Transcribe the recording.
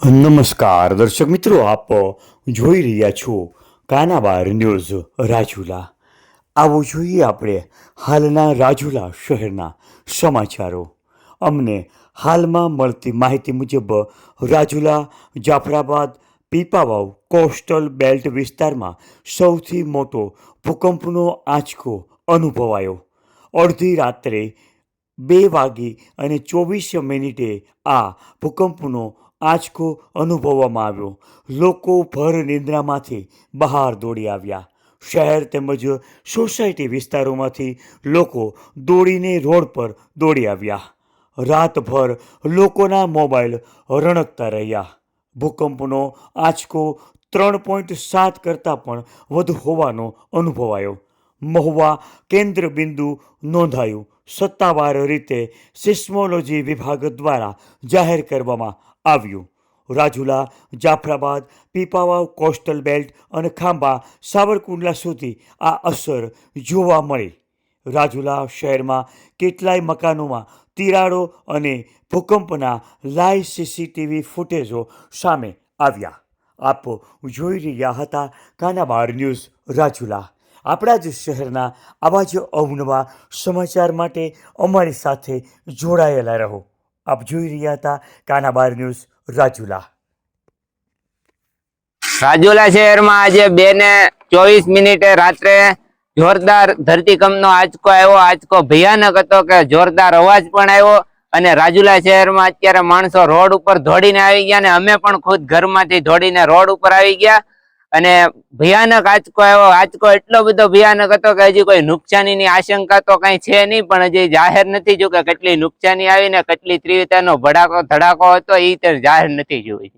નમસ્કાર દર્શક મિત્રો, આપ જોઈ રહ્યા છો કાનાબાર ન્યૂઝ રાજુલા. આવો જોઈએ આપણે હાલના રાજુલા શહેરના સમાચારો. અમને હાલમાં મળતી માહિતી મુજબ રાજુલા જાફરાબાદ પીપાવાવ કોસ્ટલ બેલ્ટ વિસ્તારમાં સૌથી મોટો ભૂકંપનો આંચકો અનુભવાયો. અડધી રાત્રે 2:24 આ ભૂકંપનો આંચકો અનુભવવામાં આવ્યો. લોકો ભર નિંદ્રામાંથી બહાર દોડી આવ્યા. શહેર તેમજ સોસાયટી વિસ્તારોમાંથી લોકો દોડીને રોડ પર દોડી આવ્યા. રાતભર લોકોના મોબાઈલ રણકતા રહ્યા. ભૂકંપનો આંચકો 3.7 કરતાં પણ વધુ હોવાનો અનુભવાયો. મહુવા કેન્દ્ર બિંદુ નોંધાયું. સત્તાવાર રીતે સિસ્મોલોજી વિભાગ દ્વારા જાહેર કરવામાં આવ્યું. રાજુલા જાફરાબાદ પીપાવાવ કોસ્ટલ બેલ્ટ અને ખાંભા સાવરકુંડલા સુધી આ અસર જોવા મળી. રાજુલા શહેરમાં કેટલાય મકાનોમાં તિરાડો અને ભૂકંપના લાઈવ સીસીટીવી ફૂટેજો સામે આવ્યા. આપ જોઈ રહ્યા હતા કાનાબાર ન્યૂઝ રાજુલા. આપણા જ શહેરના આવા જ અવનવા સમાચાર માટે અમારી સાથે જોડાયેલા રહો. આપ જોઈ રહ્યા હતા કાનાબાર ન્યૂઝ રાજુલા. રાજુલા શહેરમાં આજે 2:24 રાત્રે જોરદાર ધરતીકંપનો આંચકો આવ્યો. આંચકો ભયાનક હતો કે જોરદાર અવાજ પણ આવ્યો અને રાજુલા શહેરમાં અત્યારે માણસો રોડ ઉપર દોડીને આવી ગયા અને અમે પણ ખુદ ઘરમાંથી દોડીને રોડ ઉપર આવી ગયા અને ભયાનક આંચકો આવ્યો. આંચકો એટલો બધો ભયાનક હતો કે હજી કોઈ નુકસાનીની આશંકા તો કઈ છે નહીં, પણ હજી જાહેર નથી જો કે કેટલી નુકસાની આવી ને કેટલી તીવ્રતાનો ધડાકો હતો એ જાહેર નથી જોઈ.